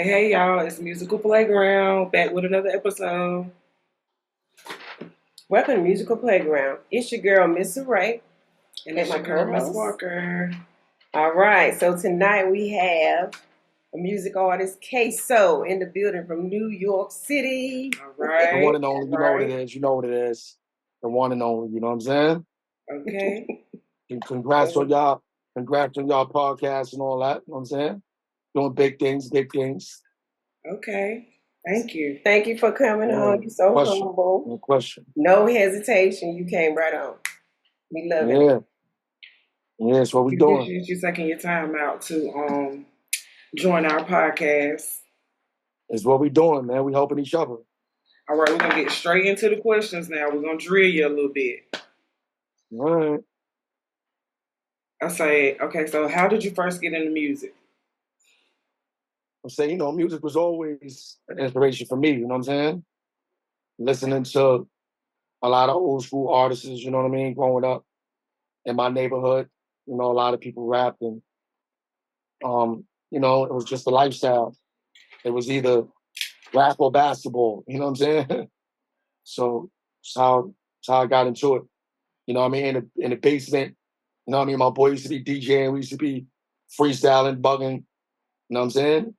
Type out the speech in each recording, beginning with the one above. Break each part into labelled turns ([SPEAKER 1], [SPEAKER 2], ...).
[SPEAKER 1] Hey, y'all, it's Musical Playground, back with another episode.
[SPEAKER 2] Welcome to Musical Playground. It's your girl, Miss Ray,
[SPEAKER 1] And
[SPEAKER 2] and
[SPEAKER 1] it's
[SPEAKER 2] my
[SPEAKER 1] your girl, Miss
[SPEAKER 2] co-host.
[SPEAKER 1] Walker.
[SPEAKER 2] All right, so tonight we have a music artist, Kayso, in the building from New York City.
[SPEAKER 1] All
[SPEAKER 3] The
[SPEAKER 1] right,
[SPEAKER 3] one and only, you know what it is. You know what it is. The one and only, you know what I'm saying?
[SPEAKER 1] okay.
[SPEAKER 3] And congrats on y'all. Congrats on y'all podcast and all that. You know what I'm saying? Doing big things, big things.
[SPEAKER 1] Okay. Thank you.
[SPEAKER 2] Thank you for coming
[SPEAKER 3] Yeah.
[SPEAKER 2] on. You're so
[SPEAKER 3] Question.
[SPEAKER 2] humble.
[SPEAKER 3] No question.
[SPEAKER 2] No hesitation. You came right on. We love it.
[SPEAKER 3] Yeah. Yeah, that's what we
[SPEAKER 1] We
[SPEAKER 3] doing.
[SPEAKER 1] appreciate you taking your time out to join our podcast.
[SPEAKER 3] It's what we doing, man. We helping each other.
[SPEAKER 1] All right, we're going to get straight into the questions now. We're going to drill you a little bit.
[SPEAKER 3] All right.
[SPEAKER 1] I say, okay, so how did you first get into music?
[SPEAKER 3] I'm saying, music was always an inspiration for me, you know what I'm saying? Listening to a lot of old school artists, you know what I mean, growing up in my neighborhood. A lot of people rapped and it was just a lifestyle. It was either rap or basketball, you know what I'm saying? So it's how I got into it. You know what I mean? In the basement, you know what I mean? My boy used to be DJing, we used to be freestyling, bugging, you know what I'm saying?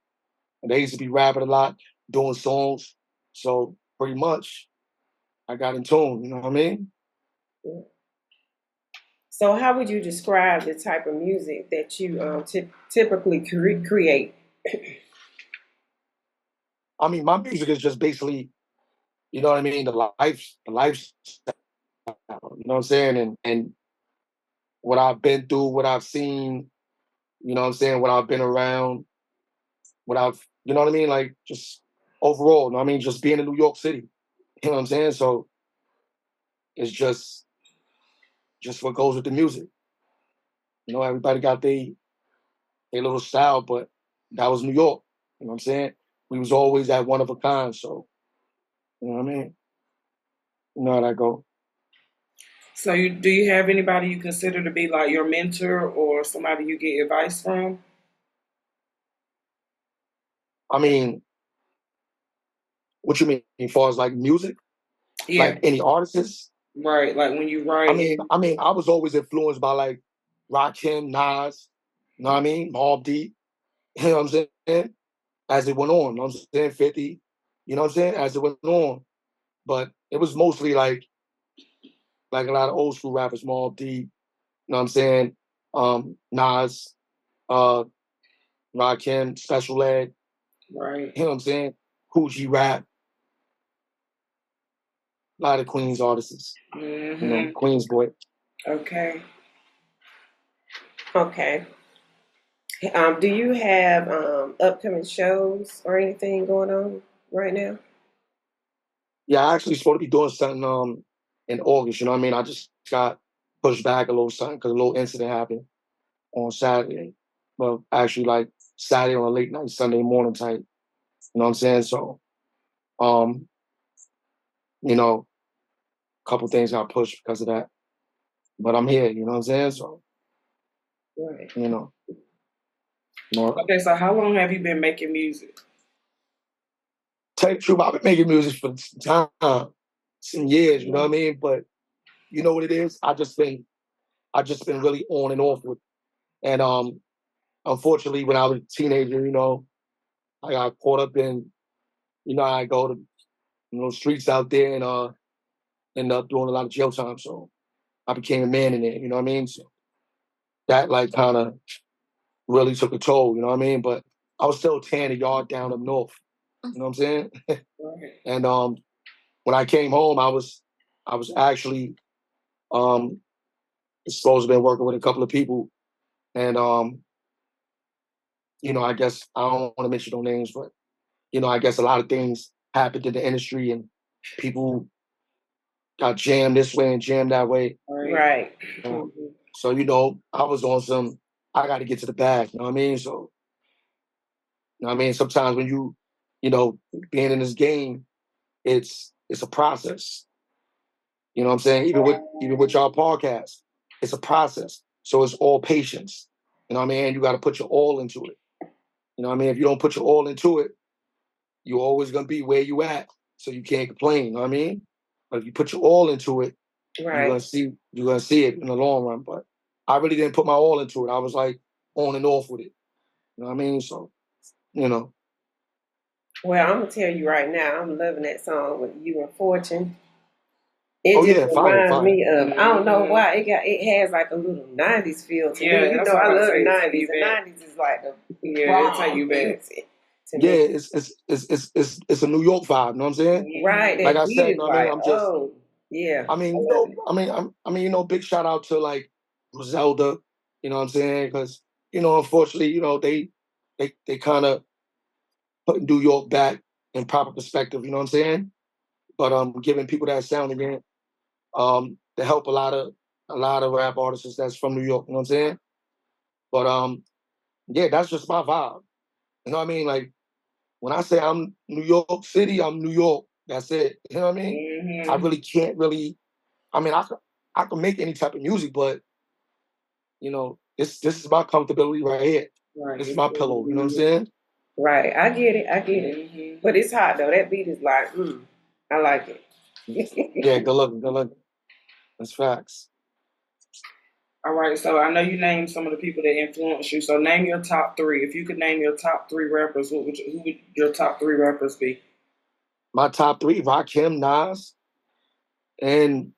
[SPEAKER 3] And they used to be rapping a lot, doing songs. So pretty much I got in tune, you know what I mean?
[SPEAKER 2] So, how would you describe the type of music that you typically create?
[SPEAKER 3] I mean, my music is just basically, you know what I mean, the lifestyle, you know what I'm saying? And what I've been through, what I've seen, you know what I'm saying, what I've been around, what I've, you know what I mean? Like just overall, you know what I mean? Just being in New York City, you know what I'm saying? So it's just what goes with the music. Everybody got their little style, but that was New York, you know what I'm saying? We was always that one of a kind, so, you know what I mean? You know how that go.
[SPEAKER 1] So, do you have anybody you consider to be like your mentor or somebody you get advice from?
[SPEAKER 3] I mean, what you mean as far as like music?
[SPEAKER 1] Yeah,
[SPEAKER 3] Like any artists?
[SPEAKER 1] right. Like when you
[SPEAKER 3] I
[SPEAKER 1] write.
[SPEAKER 3] mean, I was always influenced by like Rakim, Nas, you know what I mean? Mobb Deep, you know what I'm saying? As it went on, you know what I'm saying? 50, you know what I'm saying? As it went on. But it was mostly like a lot of old school rappers, Mobb Deep, you know what I'm saying? Nas, uh, Rakim, Special Ed,
[SPEAKER 1] Right.
[SPEAKER 3] you know what I'm saying? Coogee Rap, a lot of Queens artists,
[SPEAKER 1] Mm-hmm.
[SPEAKER 3] Queens boy.
[SPEAKER 1] Okay.
[SPEAKER 2] Okay. Do you have upcoming shows or anything going on right now?
[SPEAKER 3] Yeah, I actually supposed to be doing something in August, you know what I mean? I just got pushed back a little something because a little incident happened on Saturday. Well, actually like Saturday on a late night, Sunday morning type. You know what I'm saying? So um, you know, a couple things got pushed because of that. But I'm here, you know what I'm saying? So,
[SPEAKER 2] Right.
[SPEAKER 3] you know, more
[SPEAKER 1] Okay, so how long have you been making music?
[SPEAKER 3] tell you the truth, I've been making music for some time, some years, you know what I mean? But you know what it is? I just been really on and off with and unfortunately when I was a teenager, I got caught up in, I go to streets out there and end up doing a lot of jail time. So I became a man in there, you know what I mean? So that like kind of really took a toll, you know what I mean? But I was still tearing a yard down up north, you know what I'm saying?
[SPEAKER 1] Right.
[SPEAKER 3] And when I came home, I was actually supposed to be working with a couple of people, and I guess I don't want to mention no names, but I guess a lot of things happened in the industry, and people got jammed this way and jammed that way.
[SPEAKER 2] Right.
[SPEAKER 3] So I was on some. I got to get to the bag. You know what I mean? So you know what I mean. Sometimes when you know, being in this game, it's a process. You know what I'm saying? Even with y'all podcast, it's a process. So it's all patience. You know what I mean? You got to put your all into it. You know what I mean? If you don't put your all into it, you're always gonna be where you at. So you can't complain, you know what I mean? But if you put your all into it,
[SPEAKER 2] Right.
[SPEAKER 3] you're gonna see it in the long run. But I really didn't put my all into it. I was like on and off with it. You know what I mean? So, you know.
[SPEAKER 2] Well, I'm gonna tell you right now, I'm loving that song with You and Fortune. It
[SPEAKER 3] Oh
[SPEAKER 2] just
[SPEAKER 3] yeah, fire,
[SPEAKER 2] reminds
[SPEAKER 3] fire.
[SPEAKER 2] me of I don't know why it has like a little '90s feel to me. You
[SPEAKER 1] that's
[SPEAKER 2] know,
[SPEAKER 1] what
[SPEAKER 2] I
[SPEAKER 1] I'm about to
[SPEAKER 2] love
[SPEAKER 1] say.
[SPEAKER 2] the
[SPEAKER 1] It's take
[SPEAKER 2] '90s.
[SPEAKER 1] you
[SPEAKER 2] The
[SPEAKER 1] back.
[SPEAKER 2] '90s is like the
[SPEAKER 1] Yeah, it'll take
[SPEAKER 2] bomb
[SPEAKER 1] you back.
[SPEAKER 2] to
[SPEAKER 3] Yeah,
[SPEAKER 2] me.
[SPEAKER 3] it's a New York vibe, you know what I'm saying?
[SPEAKER 2] Right,
[SPEAKER 3] Like
[SPEAKER 2] that
[SPEAKER 3] I
[SPEAKER 2] beat
[SPEAKER 3] said, you
[SPEAKER 2] is
[SPEAKER 3] know what I mean?
[SPEAKER 2] like,
[SPEAKER 3] I'm just
[SPEAKER 2] oh yeah,
[SPEAKER 3] I mean,
[SPEAKER 2] I
[SPEAKER 3] you
[SPEAKER 2] love
[SPEAKER 3] know,
[SPEAKER 2] it.
[SPEAKER 3] big shout out to like Griselda, you know what I'm saying? Because, unfortunately, they kind of put New York back in proper perspective, you know what I'm saying? But giving people that sound again, to help a lot of rap artists that's from New York, you know what I'm saying? But yeah, that's just my vibe. You know what I mean? Like when I say I'm New York City, I'm New York. That's it. You know what I mean? I
[SPEAKER 1] Mm-hmm.
[SPEAKER 3] really can't really. I mean, I can make any type of music, but this is my comfortability right here.
[SPEAKER 1] Right.
[SPEAKER 3] This is
[SPEAKER 1] It's
[SPEAKER 3] my
[SPEAKER 1] what
[SPEAKER 3] pillow. You know what I'm
[SPEAKER 1] you
[SPEAKER 3] saying?
[SPEAKER 2] Right, I get it, I get it.
[SPEAKER 1] Mm-hmm.
[SPEAKER 2] But it's hot though. That beat is like, I like
[SPEAKER 3] Yeah,
[SPEAKER 2] it.
[SPEAKER 3] good looking, good looking. That's facts.
[SPEAKER 1] All right, so I know you named some of the people that influenced you. So name your top three. If you could name your top three rappers, who would your top three rappers be?
[SPEAKER 3] My top three: Rakim, Nas, and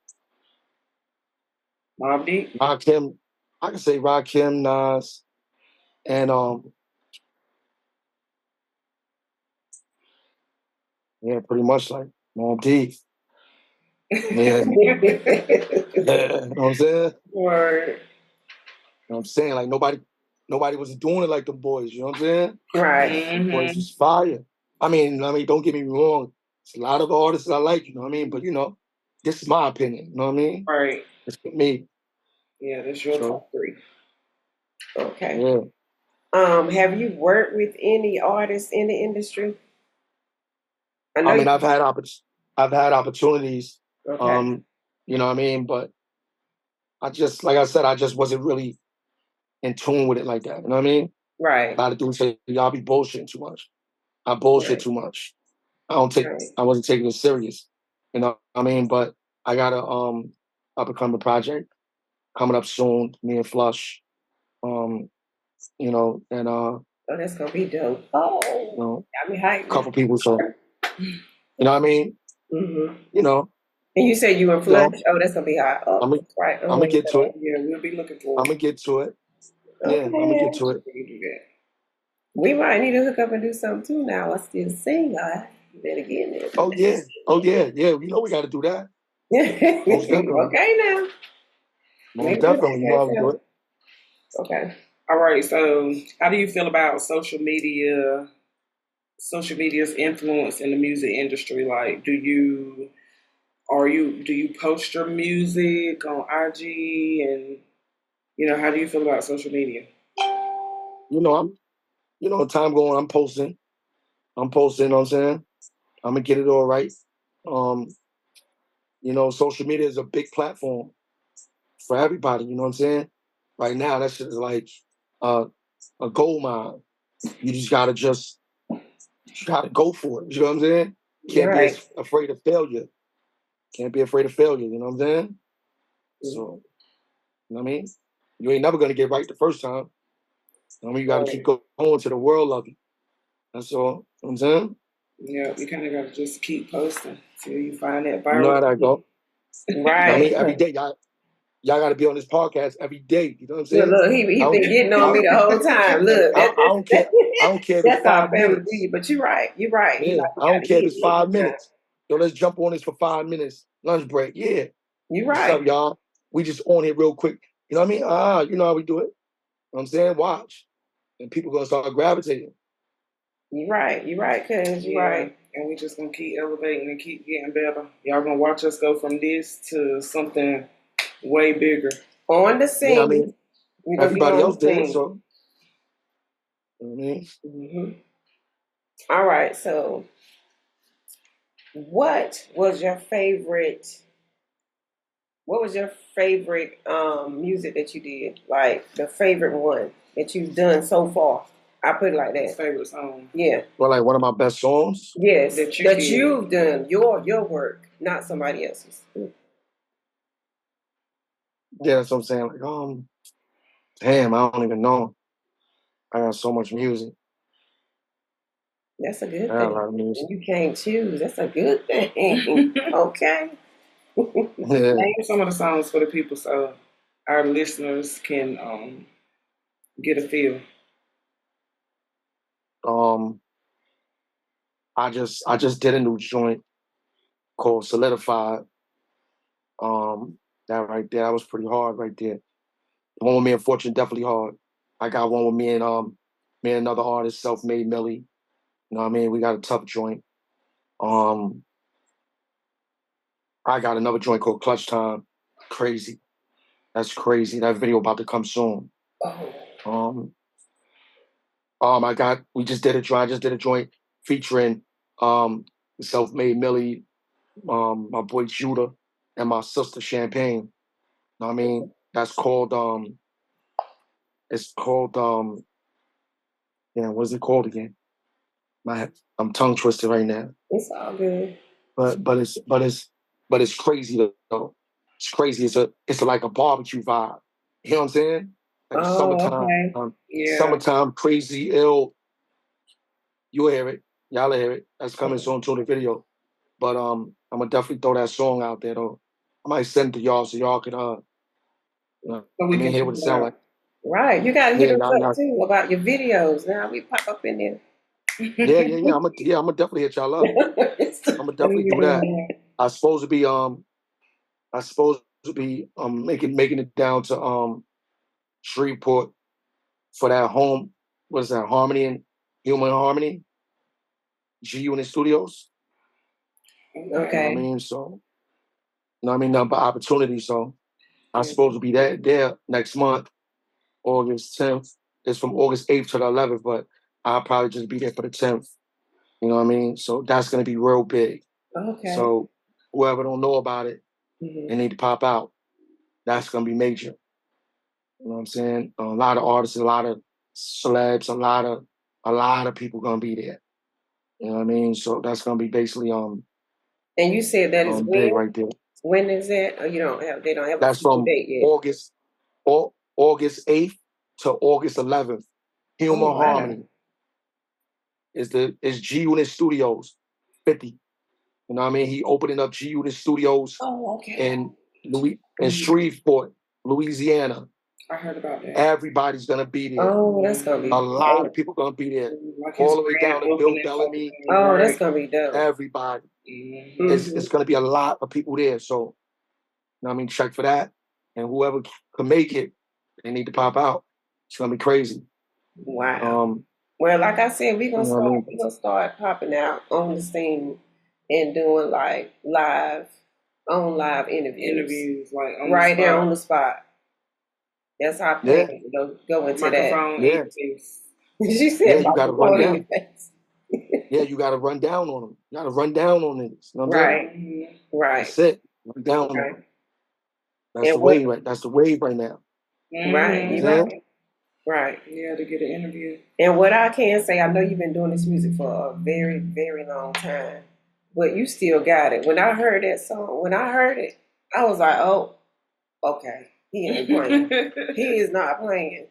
[SPEAKER 1] Mobb Deep.
[SPEAKER 3] Rakim. I can say Rakim, Nas, and yeah, pretty much like Mobb Deep. Yeah, yeah. You know what I'm saying?
[SPEAKER 2] Word.
[SPEAKER 3] You know what I'm saying? Like nobody was doing it like them boys, you know what I'm saying?
[SPEAKER 2] Right.
[SPEAKER 3] Them boys
[SPEAKER 1] Mm-hmm.
[SPEAKER 3] was fire. I mean, don't get me wrong. It's a lot of artists I like, you know what I mean? But this is my opinion, you know what I mean?
[SPEAKER 1] Right.
[SPEAKER 3] It's for me.
[SPEAKER 1] Yeah, that's your
[SPEAKER 3] So
[SPEAKER 1] top three.
[SPEAKER 2] Okay.
[SPEAKER 3] yeah.
[SPEAKER 2] Have you worked with any artists in the industry? I know
[SPEAKER 3] I mean
[SPEAKER 2] you.
[SPEAKER 3] I've had opportunities,
[SPEAKER 2] Okay.
[SPEAKER 3] you know what I mean? But like I said, I just wasn't really in tune with it like that. You know what I mean? A
[SPEAKER 2] Right.
[SPEAKER 3] lot of dudes say, y'all be bullshitting too much. I bullshit
[SPEAKER 2] Right.
[SPEAKER 3] too much. I wasn't taking it serious. You know what I mean? But I got a up and coming project coming up soon, me and Flush. Um, and
[SPEAKER 2] Oh, that's gonna be dope. Oh, got me
[SPEAKER 3] a
[SPEAKER 2] hyped now.
[SPEAKER 3] couple people, so you know what I mean?
[SPEAKER 2] Mm-hmm.
[SPEAKER 3] You know,
[SPEAKER 2] And you said you were
[SPEAKER 3] you
[SPEAKER 2] flush.
[SPEAKER 3] know,
[SPEAKER 2] Oh, that's gonna be hot. Oh,
[SPEAKER 3] I'm gonna
[SPEAKER 2] that's right. I'm
[SPEAKER 3] I'm gonna
[SPEAKER 2] waiting
[SPEAKER 3] get
[SPEAKER 2] for
[SPEAKER 3] to it.
[SPEAKER 2] that.
[SPEAKER 1] Yeah, we'll be looking
[SPEAKER 3] I'm
[SPEAKER 1] forward
[SPEAKER 3] gonna get to it. Yeah, I'm gonna get
[SPEAKER 2] Okay.
[SPEAKER 3] to it.
[SPEAKER 1] to you do that.
[SPEAKER 2] We might need to hook up and do something too now. I still sing. I better get in
[SPEAKER 3] Oh yeah. Oh yeah, yeah. You know we gotta do that.
[SPEAKER 2] there.
[SPEAKER 3] Most definitely.
[SPEAKER 2] Okay now.
[SPEAKER 3] Most
[SPEAKER 2] Maybe we'll
[SPEAKER 3] definitely.
[SPEAKER 2] take
[SPEAKER 3] You know how
[SPEAKER 2] that
[SPEAKER 3] we do
[SPEAKER 2] too.
[SPEAKER 3] it.
[SPEAKER 2] Okay.
[SPEAKER 1] All right, so how do you feel about social media's influence in the music industry? Like, do you post your music on IG, and how do you feel about social media?
[SPEAKER 3] I'm time going, I'm posting. You know what I'm saying? I'm gonna get it all right. Um, social media is a big platform for everybody, you know what I'm saying? Right now, that shit is like uh, a gold mine. You just gotta go for it. You know what I'm saying? Can't be
[SPEAKER 2] Right.
[SPEAKER 3] afraid of failure. Can't be afraid of failure. You know what I'm saying? So, you know what I mean? You ain't never gonna get right the first time. You got to keep going to the world of it. That's all. You know what I'm saying?
[SPEAKER 1] Yeah, you kind of got to just keep posting till you find that
[SPEAKER 3] You know
[SPEAKER 1] viral
[SPEAKER 3] how that
[SPEAKER 1] hit.
[SPEAKER 3] go.
[SPEAKER 2] Right.
[SPEAKER 3] Every day, y'all got to be on this podcast every day. You know what I'm
[SPEAKER 2] Look,
[SPEAKER 3] saying?
[SPEAKER 2] look,
[SPEAKER 3] I
[SPEAKER 2] he
[SPEAKER 3] don't,
[SPEAKER 2] been getting
[SPEAKER 3] I,
[SPEAKER 2] on me the whole time. Look,
[SPEAKER 3] I don't care. I don't care if it's
[SPEAKER 2] that's our
[SPEAKER 3] 5
[SPEAKER 2] family
[SPEAKER 3] minutes.
[SPEAKER 2] reunion. But you're right. You're right. He
[SPEAKER 3] Yeah,
[SPEAKER 2] like, we
[SPEAKER 3] I
[SPEAKER 2] got
[SPEAKER 3] don't
[SPEAKER 2] to
[SPEAKER 3] care if
[SPEAKER 2] hit
[SPEAKER 3] it's
[SPEAKER 2] it
[SPEAKER 3] five
[SPEAKER 2] every time.
[SPEAKER 3] minutes. Yo, let's jump on this for 5 minutes. Lunch break. Yeah.
[SPEAKER 2] You're
[SPEAKER 3] What's
[SPEAKER 2] right.
[SPEAKER 3] up, y'all? We just on here real quick. You know what I mean? You know how we do it. You know what I'm saying? Watch. And people gonna start gravitating.
[SPEAKER 2] You're right. You're right, cuz you're
[SPEAKER 1] Yeah,
[SPEAKER 2] right.
[SPEAKER 1] and we just gonna keep elevating and keep getting better. Y'all gonna watch us go from this to something way bigger.
[SPEAKER 2] On the
[SPEAKER 3] Yeah, I
[SPEAKER 2] scene.
[SPEAKER 3] mean,
[SPEAKER 2] We're gonna be
[SPEAKER 3] everybody
[SPEAKER 2] on
[SPEAKER 3] else
[SPEAKER 2] the
[SPEAKER 3] did it,
[SPEAKER 2] scene.
[SPEAKER 3] so you know what I mean?
[SPEAKER 2] All right. So, what was your favorite? What was your favorite music that you did? Like the favorite one that you've done so far? I put it like
[SPEAKER 1] His
[SPEAKER 2] that.
[SPEAKER 1] favorite song.
[SPEAKER 2] Yeah.
[SPEAKER 3] Well, like one of my best songs.
[SPEAKER 2] Yes.
[SPEAKER 1] That
[SPEAKER 2] That
[SPEAKER 1] you
[SPEAKER 2] you've done your work, not somebody else's.
[SPEAKER 3] Yeah, that's what I'm saying. Like, damn, I don't even know. I got so much music.
[SPEAKER 2] That's a good
[SPEAKER 3] I got a
[SPEAKER 2] thing.
[SPEAKER 3] lot of music.
[SPEAKER 2] And you can't choose. That's a good thing. Okay.
[SPEAKER 3] Yeah.
[SPEAKER 1] Name some of the songs for the people so our listeners can get a feel.
[SPEAKER 3] I just did a new joint called Solidified. That right there, that was pretty hard right there. The one with me and Fortune definitely hard. I got one with me and another artist, Self-Made Millie. You know what I mean? We got a tough joint. I got another joint called Clutch Time. Crazy. That's crazy. That video about to come soon.
[SPEAKER 2] Oh.
[SPEAKER 3] We just did a joint. I just did a joint featuring Self-Made Millie, my boy Judah, and my sister Champagne. You know what I mean? That's called it's called what is it called again? I'm tongue twisted right now.
[SPEAKER 2] It's all good.
[SPEAKER 3] But it's crazy though. It's crazy. It's like a barbecue vibe. You know what I'm saying? Like a summertime,
[SPEAKER 2] okay.
[SPEAKER 1] Yeah.
[SPEAKER 3] summertime crazy ill. You'll hear it. Y'all hear it. That's coming soon to the video. But I'm gonna definitely throw that song out there though. I might send it to y'all so y'all can
[SPEAKER 1] So we can
[SPEAKER 3] hear what it sounds like.
[SPEAKER 2] Right. You gotta hit
[SPEAKER 3] Yeah,
[SPEAKER 2] us up too about your videos. Now we pop up in there.
[SPEAKER 3] Yeah. I'm gonna definitely hit y'all up. I'm gonna definitely do that. I'm supposed to be making it down to Shreveport for that home. What is that? Harmony and Human Harmony. G Unit Studios.
[SPEAKER 2] Okay.
[SPEAKER 3] You know what I mean? So nothing but opportunity. So I'm supposed to be there next month, August 10th. It's from August 8th to the 11th, but I'll probably just be there for the 10th. You know what I mean? So that's gonna be real big.
[SPEAKER 2] Okay.
[SPEAKER 3] So whoever don't know about it, they need to pop out. That's gonna be major. You know what I'm saying? A lot of artists, a lot of celebs, a lot of people gonna be there. You know what I mean? So that's gonna be basically
[SPEAKER 2] and you said that is
[SPEAKER 3] big
[SPEAKER 2] when?
[SPEAKER 3] right there.
[SPEAKER 2] When is that? Oh, they don't have
[SPEAKER 3] That's
[SPEAKER 2] a
[SPEAKER 3] from
[SPEAKER 2] date yet.
[SPEAKER 3] August 8th to August 11th. Human Harmony is G Unit Studios 50. You know what I mean? He opening up G Unit Studios in Shreveport, Louisiana.
[SPEAKER 1] I heard about that.
[SPEAKER 3] Everybody's gonna be there.
[SPEAKER 2] Oh, that's gonna be
[SPEAKER 3] a lot of people gonna be there.
[SPEAKER 1] Like
[SPEAKER 3] All the way down to Bill Bellamy.
[SPEAKER 2] Oh, that's gonna be dope.
[SPEAKER 3] Everybody. It's gonna be a lot of people there. So you know what I mean, check for that. And whoever can make it, they need to pop out. It's gonna be crazy.
[SPEAKER 2] Wow. Well, like I said, we're gonna start popping out on the scene and doing like live interviews like right there on the spot. That's how I plan to go into
[SPEAKER 1] microphone
[SPEAKER 2] that. She said,
[SPEAKER 3] yeah, you gotta run down.
[SPEAKER 2] In your face.
[SPEAKER 3] Yeah, you gotta run down on them. You gotta run down on niggas. You know what I'm saying?
[SPEAKER 2] Right.
[SPEAKER 3] That's it. Run down on them. That's the wave, right? That's the wave right now.
[SPEAKER 2] Right.
[SPEAKER 3] You know
[SPEAKER 2] Right.
[SPEAKER 1] Yeah, to get an interview.
[SPEAKER 2] And what I can say, I know you've been doing this music for a very, very long time, but you still got it. When I heard that song, I was like, oh, okay. He ain't playing. He is not playing.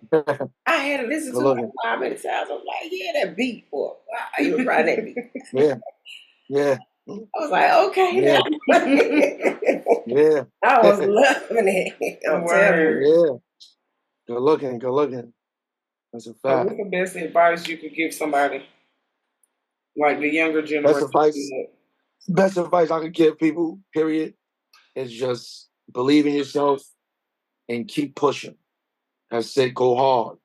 [SPEAKER 2] I had to listen to it like 5 minutes. I was like, yeah, that beat, boy. Wow, you were riding that beat.
[SPEAKER 3] Yeah.
[SPEAKER 2] I was like, okay, now.
[SPEAKER 3] Yeah.
[SPEAKER 2] I was loving it. I'm telling
[SPEAKER 3] you. Yeah. Good looking. That's a fact.
[SPEAKER 1] What's the best advice you could give somebody, like the younger generation?
[SPEAKER 3] Best advice I could give people, period, is just believe in yourself and keep pushing. That's it. Go hard.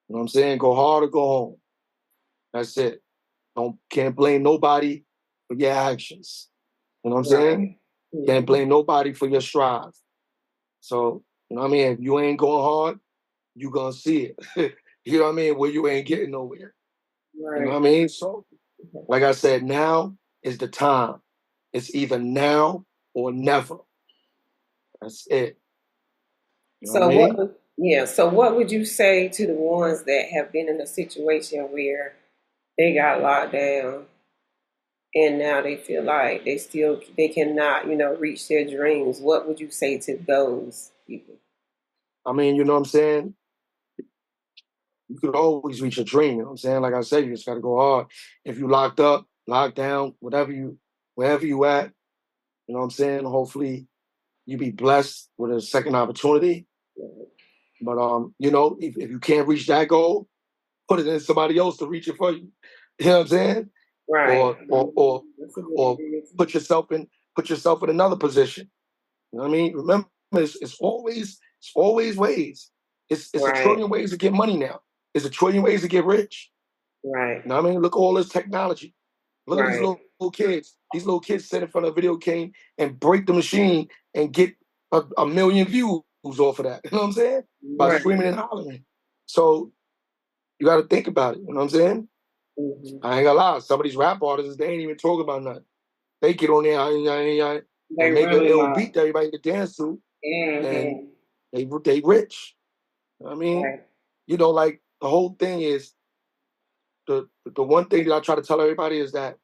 [SPEAKER 3] You know what I'm saying? Go hard or go home. That's it. Can't blame nobody for your actions. You know what I'm saying? Can't blame nobody for your strive. So, you know what I mean? If you ain't going hard, you gonna see it. You know what I mean? Where you ain't getting nowhere. You know what I mean? So, like I said, now is the time. It's either now or never. That's it. You know
[SPEAKER 2] so Yeah. So, what would you say to the ones that have been in a situation where they got locked down and now they feel like they cannot, reach their dreams? What would you say to those people?
[SPEAKER 3] I mean, you know what I'm saying? You could always reach a dream, you know what I'm saying? Like I said, you just gotta go hard. If you locked up, locked down, wherever you at, you know what I'm saying? Hopefully you be blessed with a second opportunity. But if you can't reach that goal, put it in somebody else to reach it for you. You know what I'm saying?
[SPEAKER 2] Right.
[SPEAKER 3] Or put yourself in another position. You know what I mean? Remember, it's always ways. It's a
[SPEAKER 2] Right.
[SPEAKER 3] trillion ways to get money now. It's a trillion ways to get rich.
[SPEAKER 2] Right.
[SPEAKER 3] You know what I mean? Look at all this technology. Look at these
[SPEAKER 2] Right.
[SPEAKER 3] little kids. These little kids sit in front of a video game and break the machine and get a million views off of that. You know what I'm saying? By
[SPEAKER 2] Right.
[SPEAKER 3] screaming and hollering. So you got to think about it. You know what I'm saying?
[SPEAKER 2] Mm-hmm.
[SPEAKER 3] I ain't gonna lie. Some of these rap artists, they ain't even talking about nothing. They get on there
[SPEAKER 1] They
[SPEAKER 3] and make an
[SPEAKER 1] really
[SPEAKER 3] ill
[SPEAKER 1] not.
[SPEAKER 3] beat that everybody can dance to, and
[SPEAKER 1] Mm-hmm.
[SPEAKER 3] they rich. You know what I mean?
[SPEAKER 2] Right.
[SPEAKER 3] Like the whole thing is the one thing that I try to tell everybody is that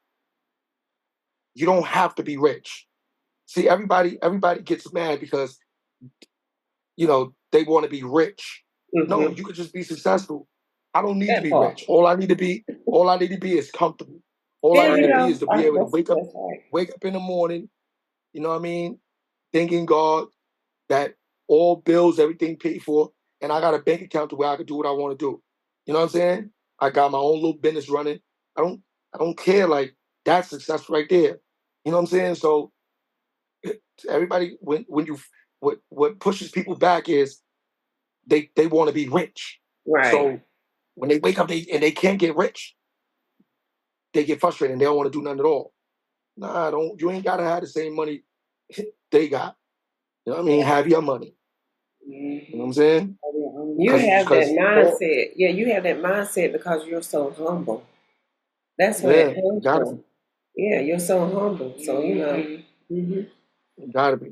[SPEAKER 3] you don't have to be rich. See, everybody gets mad because they want to be rich. No,
[SPEAKER 2] Mm-hmm.
[SPEAKER 3] you could just be successful. I don't need to
[SPEAKER 2] That
[SPEAKER 3] be
[SPEAKER 2] part.
[SPEAKER 3] rich. All I need to be is comfortable. All I
[SPEAKER 2] There
[SPEAKER 3] need
[SPEAKER 2] you
[SPEAKER 3] to be
[SPEAKER 2] go.
[SPEAKER 3] is to be able to
[SPEAKER 2] That's right.
[SPEAKER 3] wake up in the morning, you know what I mean, thanking God that all bills, everything paid for, and I got a bank account to where I can do what I want to do. You know what I'm saying? I got my own little business running. I don't care, like that's success right there. You know what I'm saying? So everybody when you what pushes people back is they want to be rich.
[SPEAKER 2] Right.
[SPEAKER 3] So when they wake up and they can't get rich, they get frustrated and they don't want to do nothing at all. Nah, don't you ain't gotta have the same money they got. You know what I mean? Have your money. You know what I'm saying?
[SPEAKER 2] You have that
[SPEAKER 3] Because
[SPEAKER 2] mindset. Yeah, you have that mindset because you're so humble. That's where it
[SPEAKER 3] yeah, you
[SPEAKER 2] comes
[SPEAKER 3] gotta be.
[SPEAKER 2] from. Yeah, you're so humble. So, hmm
[SPEAKER 3] You gotta be.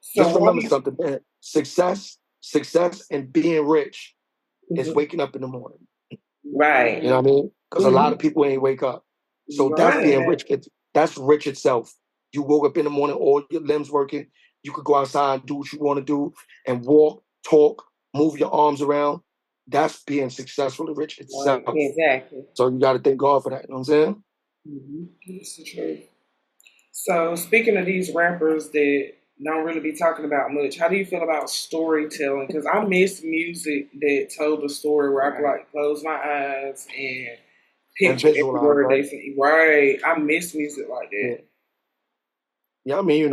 [SPEAKER 1] So
[SPEAKER 3] Just
[SPEAKER 1] why
[SPEAKER 3] remember
[SPEAKER 1] do
[SPEAKER 3] something, man. Success and being rich is
[SPEAKER 2] hmm
[SPEAKER 3] waking up in the morning.
[SPEAKER 2] Right.
[SPEAKER 3] You know what I mean? Because a lot
[SPEAKER 2] hmm
[SPEAKER 3] of people ain't wake up. So that's
[SPEAKER 1] right?
[SPEAKER 2] Right.
[SPEAKER 3] being rich. That's rich itself. You woke up in the morning, all your limbs working. You could go outside and do what you want to do and walk, talk, move your arms around. That's being successful and rich
[SPEAKER 1] Right.
[SPEAKER 3] itself.
[SPEAKER 2] Exactly.
[SPEAKER 3] So you got to thank God for that. You know what I'm saying?
[SPEAKER 1] That's the truth. So speaking of these rappers that don't really be talking about much, how do you feel about storytelling? Because I miss music that told a story where I could like close my eyes and
[SPEAKER 3] And
[SPEAKER 1] picture every
[SPEAKER 3] visualize,
[SPEAKER 1] word
[SPEAKER 3] right?
[SPEAKER 1] they say. Right. I miss music like that.
[SPEAKER 3] Yeah. Yeah, I mean,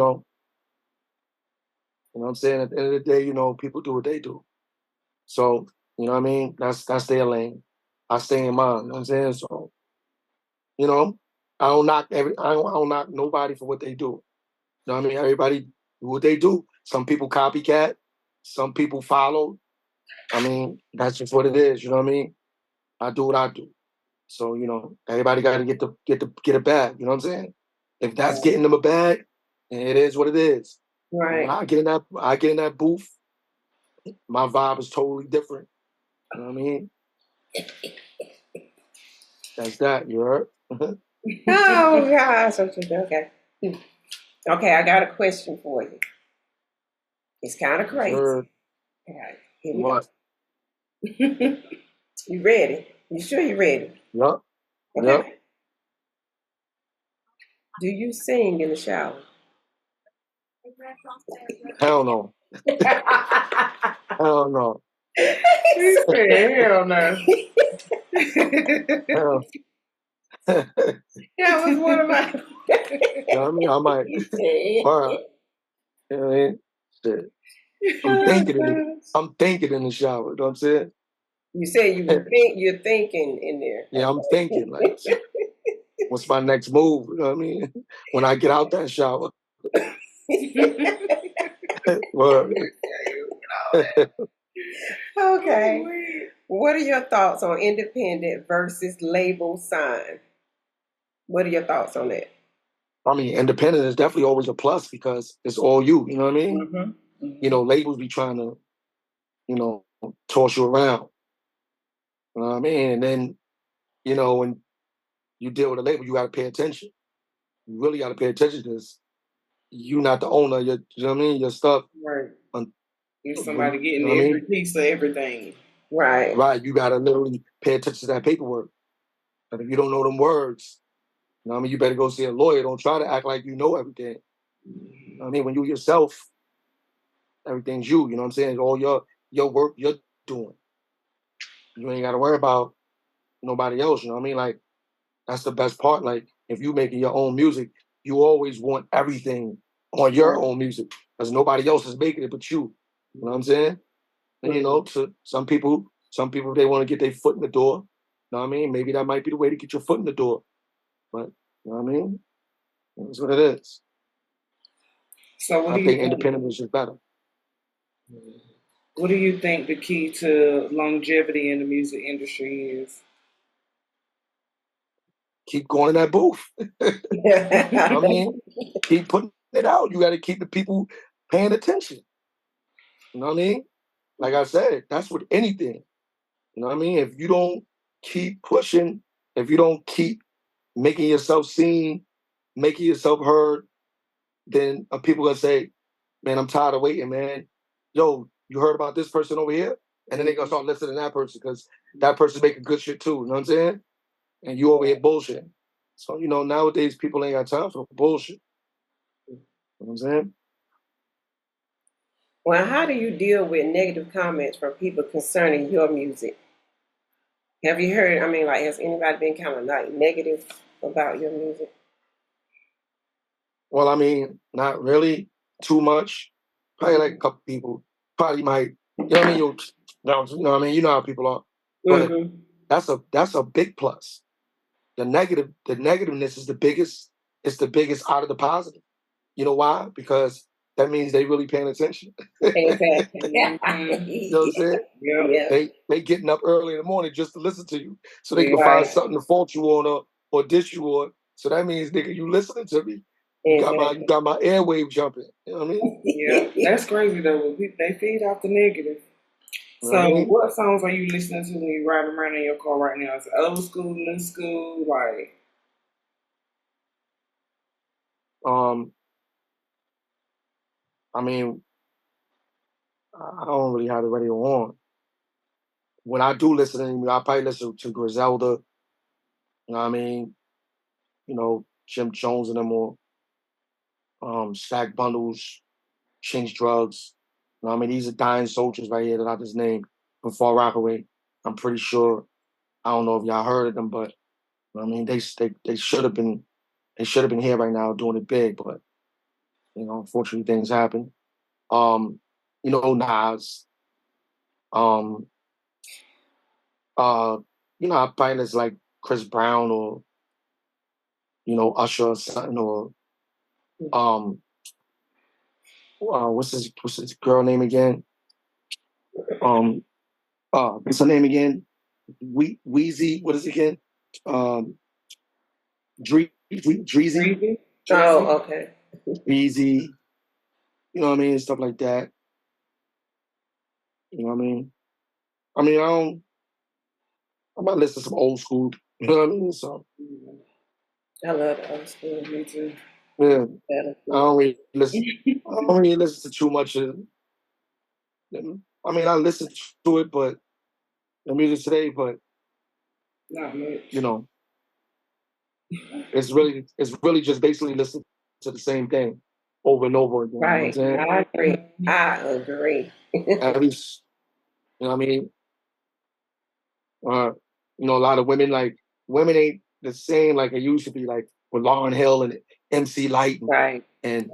[SPEAKER 3] what I'm saying? At the end of the day, people do what they do. So, you know what I mean? That's their lane. I stay in mine. You know what I'm saying? So, you know, I don't knock nobody for what they do. You know what I mean? Everybody do what they do. Some people copycat, some people follow. I mean, that's just what it is, you know what I mean? I do what I do. So, everybody gotta get a bag, you know what I'm saying? If that's getting them a bag, it is what it is. But when
[SPEAKER 2] Right.
[SPEAKER 3] I get in that booth, my vibe is totally different. You know what I mean? That's that, you heard?
[SPEAKER 2] Oh gosh. Okay. Okay, I got a question for you. It's kind of
[SPEAKER 3] Yes,
[SPEAKER 2] crazy.
[SPEAKER 3] sir.
[SPEAKER 2] All right, here we go.
[SPEAKER 3] What?
[SPEAKER 2] You ready? You sure you ready?
[SPEAKER 3] Yup, yup.
[SPEAKER 2] Okay. Do you sing in the shower?
[SPEAKER 3] Hell no. Hell no.
[SPEAKER 1] He said, hell no.
[SPEAKER 3] Hell.
[SPEAKER 2] That was one of my.
[SPEAKER 3] You know what I mean? I might. Word. You know what I mean? Shit. I'm thinking in the shower. You know what I'm saying?
[SPEAKER 2] You say you're thinking in there.
[SPEAKER 3] Yeah, I'm thinking like, what's my next move? You know what I mean? When I get out that shower. Word.
[SPEAKER 2] Okay. What are your thoughts on independent versus label sign? What are your thoughts on that?
[SPEAKER 3] I mean, independent is definitely always a plus because it's all you. You know what I mean?
[SPEAKER 2] Mm-hmm.
[SPEAKER 3] Labels be trying to, toss you around. You know what I mean? And then, when you deal with a label, you got to pay attention. You really got to pay attention because you're not the owner. You know what I mean? Your stuff.
[SPEAKER 1] Right. You're somebody
[SPEAKER 3] You know
[SPEAKER 1] getting
[SPEAKER 3] what I
[SPEAKER 1] every
[SPEAKER 3] mean?
[SPEAKER 1] piece of everything.
[SPEAKER 2] Right.
[SPEAKER 3] Right. You got to literally pay attention to that paperwork. But if you don't know them words, you know what I mean? You better go see a lawyer. Don't try to act like you know everything. You know what I mean? When you yourself, everything's you. You know what I'm saying? It's all your work you're doing. You ain't got to worry about nobody else. You know what I mean? Like, that's the best part. Like, if you making your own music, you always want everything on your own music because nobody else is making it but you. You know what I'm saying? And to some people, they want to get their foot in the door. You know what I mean? Maybe that might be the way to get your foot in the door. But you know what I mean? That's what it is.
[SPEAKER 1] So what
[SPEAKER 3] I
[SPEAKER 1] do you
[SPEAKER 3] think
[SPEAKER 1] think?
[SPEAKER 3] independent is just better.
[SPEAKER 1] What do you think the key to longevity in the music industry is?
[SPEAKER 3] Keep going in that booth. I mean, keep putting it out. You got to keep the people paying attention. You know what I mean? Like I said, that's with anything. You know what I mean? If you don't keep pushing, if you don't keep making yourself seen, making yourself heard, then people gonna say, "Man, I'm tired of waiting, man. Yo, you heard about this person over here?" And then they gonna start listening to that person because that person's making good shit too. You know what I'm saying? And you over here bullshit. So nowadays people ain't got time for bullshit. You know what I'm saying?
[SPEAKER 2] Well, how do you deal with negative comments from people concerning your music? Have you heard? I mean, like, has anybody been kind of like negative about your music?
[SPEAKER 3] Well, I mean, not really too much. Probably like a couple people. Probably might, you know what I mean? You know what I mean? You know how people are. But that's a big plus. The negativeness is the biggest. It's the biggest out of the positive. You know why? Because that means they really paying attention.
[SPEAKER 2] Exactly.
[SPEAKER 3] You know what I'm saying?
[SPEAKER 2] Yeah.
[SPEAKER 3] They getting up early in the morning just to listen to you, so they can find
[SPEAKER 2] Right.
[SPEAKER 3] something to fault you on or dish you on. So that means, nigga, you listening to me. You got my airwave jumping. You know what I mean?
[SPEAKER 1] Yeah, that's crazy though. They feed off the negative.
[SPEAKER 3] You know what
[SPEAKER 1] So,
[SPEAKER 3] I mean?
[SPEAKER 1] what songs are you listening to when you're riding around in your car right now? Is it old school, new school, like?
[SPEAKER 3] I mean, I don't really have the radio on. When I do listen to him, I probably listen to Griselda. You know what I mean? Jim Jones and them, or Stack Bundles, Chinch Drugs. You know what I mean? These are dying soldiers right here that I just named from Far Rockaway. I'm pretty sure. I don't know if y'all heard of them, but you know what I mean, they should have been here right now doing it big, but unfortunately things happen. Nas. Um, I probably listen like Chris Brown or Usher or something, or what's his girl name again? What's her name again? Wheezy, what is it again? Dreezy,
[SPEAKER 1] Breezy?
[SPEAKER 2] Oh, okay.
[SPEAKER 3] Breezy, you know what I mean? Stuff like that. You know what I mean? I mean, I might listen to some old school, you know what I mean? So,
[SPEAKER 2] I love the old school.
[SPEAKER 1] Me too.
[SPEAKER 3] yeah, I don't really listen to too much of I mean, I listen to it, but the music today, but
[SPEAKER 1] Not much.
[SPEAKER 3] it's really just basically listening to the same thing over and over again.
[SPEAKER 2] Right.
[SPEAKER 3] You know what I'm saying?
[SPEAKER 2] I agree.
[SPEAKER 3] At least, you know what I mean? A lot of women ain't the same like it used to be, like with Lauryn Hill and MC Light and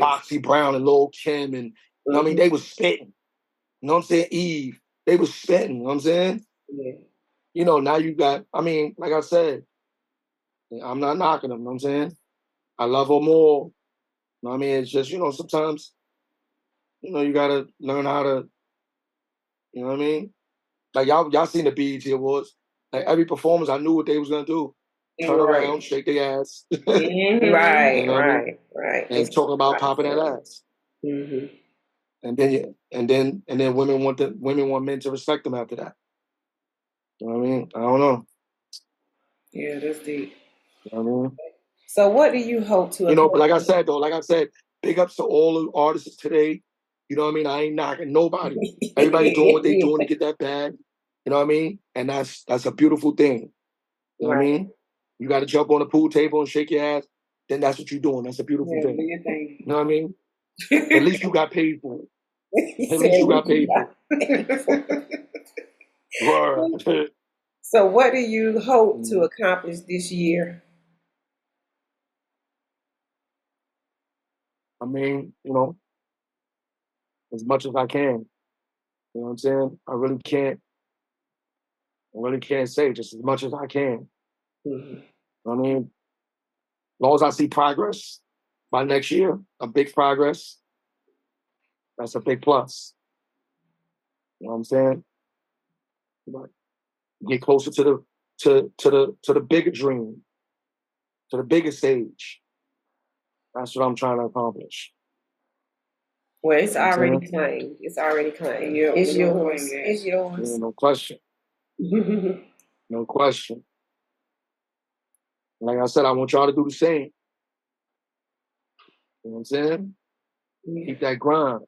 [SPEAKER 3] Foxy Brown and Lil' Kim, and you know what I mean? They was spitting. You know what I'm saying? Eve, they was spitting. You know what I'm saying?
[SPEAKER 2] Yeah.
[SPEAKER 3] Now you got, I mean, like I said, I'm not knocking them. You know what I'm saying? I love them all. You know what I mean? It's just, sometimes, you gotta learn how to, you know what I mean? Like y'all seen the BET Awards. Like every performance, I knew what they was gonna do. Turn around, shake their ass.
[SPEAKER 2] Right,
[SPEAKER 3] you know what I mean?
[SPEAKER 2] right.
[SPEAKER 3] And talk about popping that ass.
[SPEAKER 2] Mm-hmm.
[SPEAKER 3] and then women want men to respect them after that. You know what I mean? I don't know.
[SPEAKER 1] Yeah, that's deep.
[SPEAKER 3] You know what I mean?
[SPEAKER 2] So what do you hope to
[SPEAKER 3] But like I
[SPEAKER 2] accomplish?
[SPEAKER 3] said, big ups to all the artists today. You know what I mean? I ain't knocking nobody. Everybody doing what they doing to get that bag. You know what I mean? And that's a beautiful thing. You know what I
[SPEAKER 2] Right.
[SPEAKER 3] mean? You got to jump on the pool table and shake your ass. Then that's what you're doing. That's a beautiful
[SPEAKER 1] Yeah, do
[SPEAKER 3] thing.
[SPEAKER 1] your thing.
[SPEAKER 3] You know what I mean? At least you got paid for it.
[SPEAKER 2] He
[SPEAKER 3] At
[SPEAKER 2] said,
[SPEAKER 3] least you
[SPEAKER 2] "What
[SPEAKER 3] got
[SPEAKER 2] you
[SPEAKER 3] paid for it.
[SPEAKER 2] got?"
[SPEAKER 3] Word.
[SPEAKER 2] So what do you hope to
[SPEAKER 3] Mm.
[SPEAKER 2] accomplish this year?
[SPEAKER 3] I mean, as much as I can. You know what I'm saying? I really can't say just as much as I can.
[SPEAKER 2] Mhm.
[SPEAKER 3] I mean, as long as I see progress by next year, a big progress, that's a big plus. You know what I'm saying? But get closer to the bigger dream, to the bigger stage. That's what I'm trying to accomplish.
[SPEAKER 2] Well, it's
[SPEAKER 3] You know what I'm saying?
[SPEAKER 2] already claimed. It's already claimed.
[SPEAKER 1] Yeah,
[SPEAKER 2] It's
[SPEAKER 1] we're gonna
[SPEAKER 2] yours.
[SPEAKER 1] claim that.
[SPEAKER 2] It's
[SPEAKER 3] Yeah,
[SPEAKER 2] yours.
[SPEAKER 3] no question. No question. Like I said, I want y'all to do the same. You know what I'm saying?
[SPEAKER 2] Yeah.
[SPEAKER 3] Keep that grind.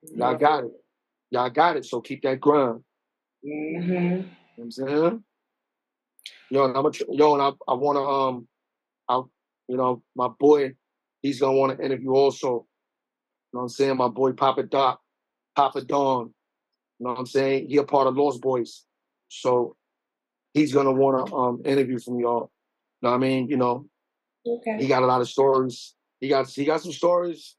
[SPEAKER 3] Y'all got it. Y'all got it. So keep that grind.
[SPEAKER 1] Mm-hmm.
[SPEAKER 3] You know what I'm saying? And I wanna my boy, he's gonna want to interview also. You know what I'm saying? My boy Papa Don. You know what I'm saying? He a part of Lost Boys. So he's gonna want to interview from y'all. You know what I mean?
[SPEAKER 2] Okay.
[SPEAKER 3] He got a lot of stories. He got some stories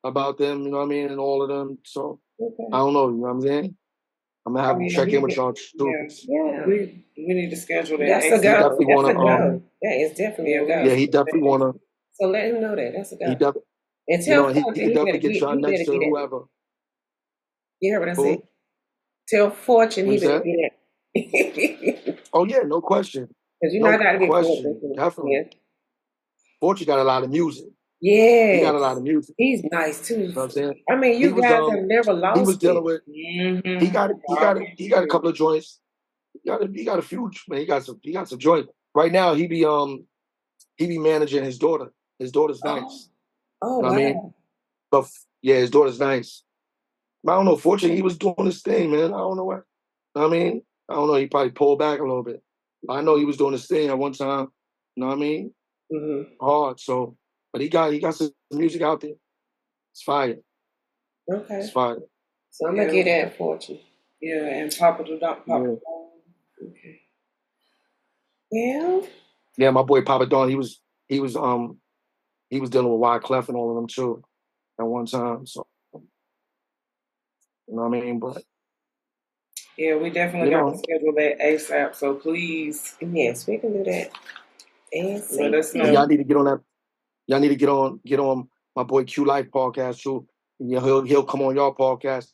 [SPEAKER 3] about them, you know what I mean, and all of them. So
[SPEAKER 2] Okay.
[SPEAKER 3] I don't know, you know what I'm saying? I'm gonna have him check in with y'all too.
[SPEAKER 2] Yeah.
[SPEAKER 1] We need to schedule that.
[SPEAKER 2] That's a
[SPEAKER 3] He
[SPEAKER 1] ASAP.
[SPEAKER 2] go.
[SPEAKER 3] definitely
[SPEAKER 2] That's a
[SPEAKER 3] wanna
[SPEAKER 2] go. That is definitely a
[SPEAKER 1] Yeah,
[SPEAKER 2] go.
[SPEAKER 3] he definitely wanna
[SPEAKER 2] So let him know that. That's a
[SPEAKER 3] he
[SPEAKER 2] go.
[SPEAKER 3] definitely
[SPEAKER 2] And tell
[SPEAKER 3] he
[SPEAKER 2] Fortune
[SPEAKER 3] could
[SPEAKER 2] he better
[SPEAKER 3] definitely get
[SPEAKER 2] get
[SPEAKER 3] y'all next to
[SPEAKER 2] at it.
[SPEAKER 3] whoever.
[SPEAKER 2] You heard what I
[SPEAKER 3] Who?
[SPEAKER 2] said? Tell Fortune
[SPEAKER 3] What
[SPEAKER 2] he
[SPEAKER 3] you
[SPEAKER 2] better
[SPEAKER 3] said?
[SPEAKER 2] get it.
[SPEAKER 3] Oh yeah, no question.
[SPEAKER 2] Because you know I
[SPEAKER 3] No
[SPEAKER 2] gotta get
[SPEAKER 3] question.
[SPEAKER 2] Fortune.
[SPEAKER 3] Definitely.
[SPEAKER 2] Yeah.
[SPEAKER 3] Fortune got a lot of music. He
[SPEAKER 2] Yes.
[SPEAKER 3] got a lot of music.
[SPEAKER 2] He's nice too.
[SPEAKER 3] You know what I'm saying?
[SPEAKER 2] I mean,
[SPEAKER 3] He
[SPEAKER 2] you
[SPEAKER 3] was
[SPEAKER 2] guys have never
[SPEAKER 3] he was
[SPEAKER 2] lost
[SPEAKER 3] dealing
[SPEAKER 2] it.
[SPEAKER 3] with
[SPEAKER 1] Mm-hmm.
[SPEAKER 3] he got a couple of joints. He got a few, man. He got some joints. Right now he be managing his daughter. His daughter's nice.
[SPEAKER 2] Oh
[SPEAKER 3] You know what I mean?
[SPEAKER 2] wow.
[SPEAKER 3] But yeah, his daughter's nice. But I don't know. Fortunately, he was doing his thing, man. I don't know what. You know what I mean? I don't know. He probably pulled back a little bit. I know he was doing his thing at one time. You know what I mean?
[SPEAKER 2] Mm-hmm.
[SPEAKER 3] Hard. So, but he got some music out there. It's fire.
[SPEAKER 2] Okay.
[SPEAKER 3] It's fire.
[SPEAKER 2] So I'm gonna get that Fortune.
[SPEAKER 1] Yeah, and Papa the Papa.
[SPEAKER 3] Yeah.
[SPEAKER 1] Okay.
[SPEAKER 2] Well,
[SPEAKER 3] Yeah, my boy Papa Don, he was dealing with Wyclef and all of them too at one time. So you know what I mean? But
[SPEAKER 1] Yeah, we definitely got to schedule that ASAP. So please,
[SPEAKER 2] yes, we can do that.
[SPEAKER 1] let us
[SPEAKER 3] and
[SPEAKER 1] know.
[SPEAKER 3] y'all need to get on that. Y'all need to get on my boy Q Life podcast too. Yeah, he'll come on y'all podcast.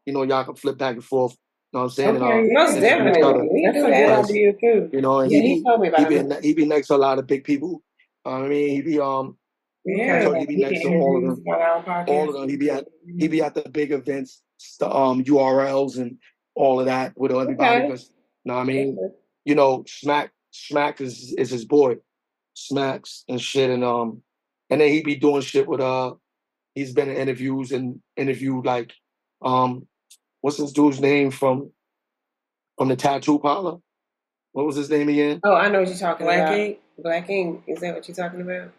[SPEAKER 3] Y'all can flip back and forth. You know what I'm saying?
[SPEAKER 1] Okay,
[SPEAKER 2] most
[SPEAKER 3] interview each other.
[SPEAKER 2] definitely.
[SPEAKER 1] that's a
[SPEAKER 2] do
[SPEAKER 1] good
[SPEAKER 2] that.
[SPEAKER 1] idea too.
[SPEAKER 3] And
[SPEAKER 2] Yeah, he told me about it.
[SPEAKER 3] he be next to a lot of big people. I mean, he be
[SPEAKER 1] Yeah,
[SPEAKER 3] he be
[SPEAKER 1] he
[SPEAKER 3] next
[SPEAKER 1] can
[SPEAKER 3] to all of
[SPEAKER 1] interview us
[SPEAKER 3] them.
[SPEAKER 1] about our podcast.
[SPEAKER 3] All of them. He be at the big events, the URLs and all of that with everybody. Because you know what I mean? Smack is his boy. Smacks and shit, and then he be doing shit with he's been in interviews and interviewed like what's this dude's name from the tattoo parlor? What was his name again?
[SPEAKER 2] Oh, I know what you're talking
[SPEAKER 1] Black
[SPEAKER 2] about.
[SPEAKER 1] Ink?
[SPEAKER 2] Black Ink. Is that what you're talking about?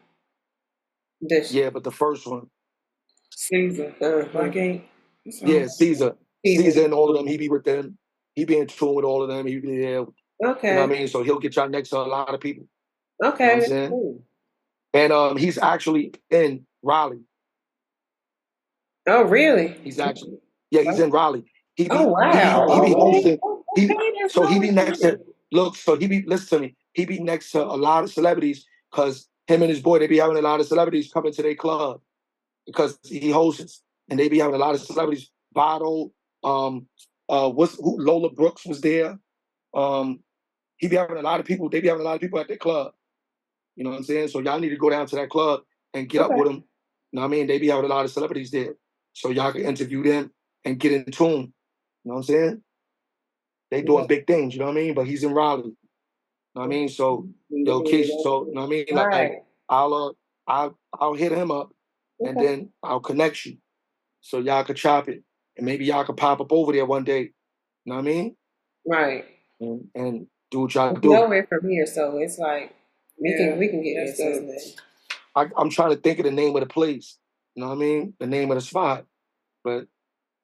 [SPEAKER 3] Yeah, but the first one.
[SPEAKER 1] Caesar. Black Ink.
[SPEAKER 3] Yeah, Caesar. Caesar and all of them, he be with them. He be in tune with all of them. He be there.
[SPEAKER 2] Okay.
[SPEAKER 3] You know what I mean? So he'll get y'all next to a lot of people.
[SPEAKER 2] Okay.
[SPEAKER 3] You know what I'm saying?
[SPEAKER 2] Cool.
[SPEAKER 3] And he's actually in Raleigh.
[SPEAKER 2] Oh, really?
[SPEAKER 3] He's in Raleigh. He be
[SPEAKER 2] Oh, wow.
[SPEAKER 3] he be hosting.
[SPEAKER 2] So
[SPEAKER 3] He be next to listen to me. He be next to a lot of celebrities because him and his boy, they be having a lot of celebrities coming to their club because he hosts and they be having a lot of celebrities. Bottle, Lola Brooks was there. He be having a lot of people, they be having a lot of people at their club. You know what I'm saying? So y'all need to go down to that club and get up with them. You know what I mean? They be having a lot of celebrities there. so y'all can interview them and get in tune. You know what I'm saying? They doing big things, you know what I mean? But he's in Raleigh. You know what I mean? So yo, Kayso, you know what I mean? Like I'll hit him up and then I'll connect you. So y'all could chop it. And maybe y'all could pop up over there one day. You know what I mean?
[SPEAKER 2] Right.
[SPEAKER 3] And do what y'all do.
[SPEAKER 2] Nowhere from here, so it's like we can get this.
[SPEAKER 3] I'm trying to think of the name of the place. You know what I mean? The name of the spot. But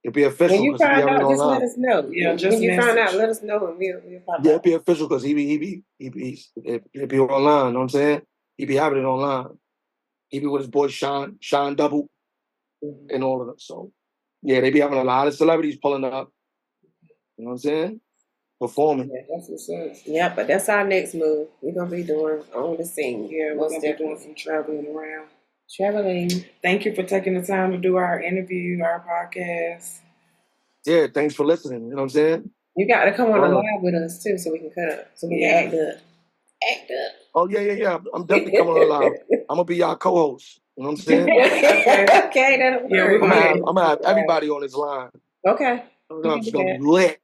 [SPEAKER 3] it'll be official.
[SPEAKER 2] When you find out, just let us know.
[SPEAKER 1] Yeah, just
[SPEAKER 2] when you find out, let us know and we'll pop
[SPEAKER 3] it'll be official because he'll be online, you know what I'm saying? He be having it online. He be with his boy Sean Double and all of them. So yeah, they be having a lot of celebrities pulling up. You know what I'm saying? Performing.
[SPEAKER 2] Yeah, that's what's up. Yeah, but that's our next move. We're gonna be doing on the scene.
[SPEAKER 1] Yeah, we're gonna be doing some traveling around.
[SPEAKER 2] Traveling.
[SPEAKER 1] Thank you for taking the time to do our interview, our podcast.
[SPEAKER 3] Yeah, thanks for listening. You know what I'm saying?
[SPEAKER 2] You got to come on the live with us too, so we can cut up, so we can act up. Act up.
[SPEAKER 3] Oh yeah. I'm definitely coming on live. I'm gonna be y'all co-host. You know what I'm saying?
[SPEAKER 2] Okay, that'll work.
[SPEAKER 3] I'm gonna have everybody on this line.
[SPEAKER 2] Okay.
[SPEAKER 3] It's gonna be lit.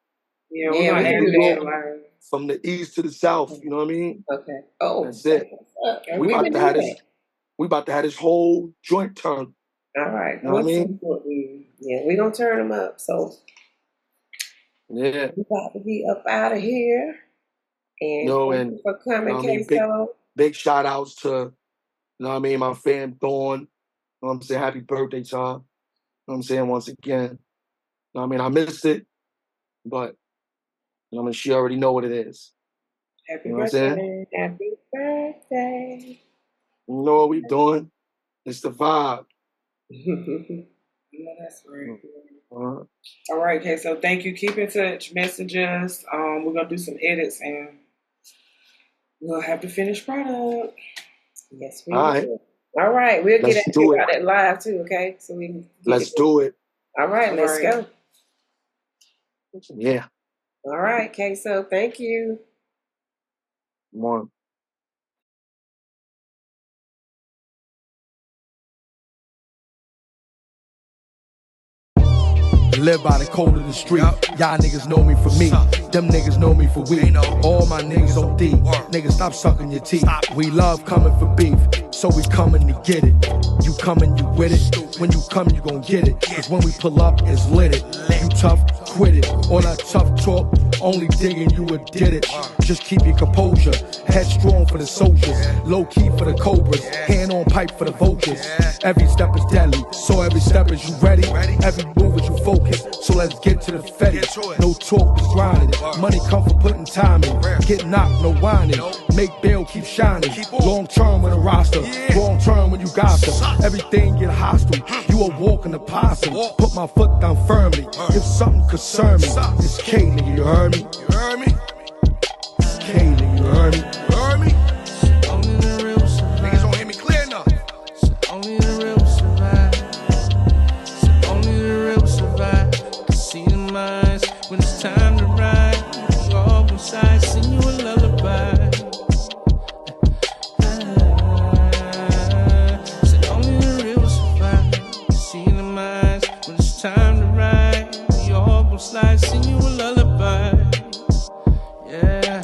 [SPEAKER 1] Yeah, we're gonna add that
[SPEAKER 3] from the east to the south. You know what I mean?
[SPEAKER 2] Okay. Oh,
[SPEAKER 3] that's it. We about to have this. We about to have this whole joint turn.
[SPEAKER 2] All right.
[SPEAKER 3] You know what I mean?
[SPEAKER 2] Yeah, we gonna turn them up. So
[SPEAKER 3] yeah,
[SPEAKER 2] we about to be up out of here. And thank you for coming,
[SPEAKER 3] Kayso. Big shout outs to, you know what I mean, my fam Dawn. You know what I'm saying? Happy birthday, y'all. You know what I'm saying? Once again. You know what I mean? I missed it, but you know what I mean, she already know what it is.
[SPEAKER 2] Happy birthday. Happy birthday.
[SPEAKER 3] You know what we doing? It's the vibe.
[SPEAKER 1] Yeah, that's right. All right, okay. So thank you. Keep in touch. Message us. We're gonna do some edits and we'll have the finished product.
[SPEAKER 2] Yes, we will. All right, we'll get at you about that live too. Okay, so we can
[SPEAKER 3] let's do it.
[SPEAKER 2] All right, let's go.
[SPEAKER 3] Yeah.
[SPEAKER 2] All right, Kayso. Thank you.
[SPEAKER 3] Come on.
[SPEAKER 4] Live by the code of the street. Y'all niggas know me for me. Them niggas know me for we. All my niggas OD. Niggas stop sucking your teeth. We love coming for beef, so we coming to get it. You coming, you with it. When you come, you gon' get it. Cause when we pull up, it's lit it. You tough, quit it. All that tough talk, only digging you would did it. Just keep your composure. Headstrong for the soldiers. Low key for the cobras. Hand on pipe for the vultures. Every step is deadly, so every step is you ready. Every move is you focus, so let's get to the fetty. No talk, is grinding. Money come for putting time in. Get knocked, no whining. Make bail, keep shining. Long term with a roster, wrong turn when you gossip. Everything get hostile, you a walking opossum. Put my foot down firmly, if something concern me. It's K, nigga, you heard me? You heard me? K, nigga, you heard me? You heard me? Only the real survive. Niggas don't hear me clear enough. Only the real survive. Only the real survive. See the minds when it's time to ride. You all inside, sing you a lullaby. Said only the real survive. See the minds when it's time to ride. You all gon' slide, sing you a lullaby. Yeah.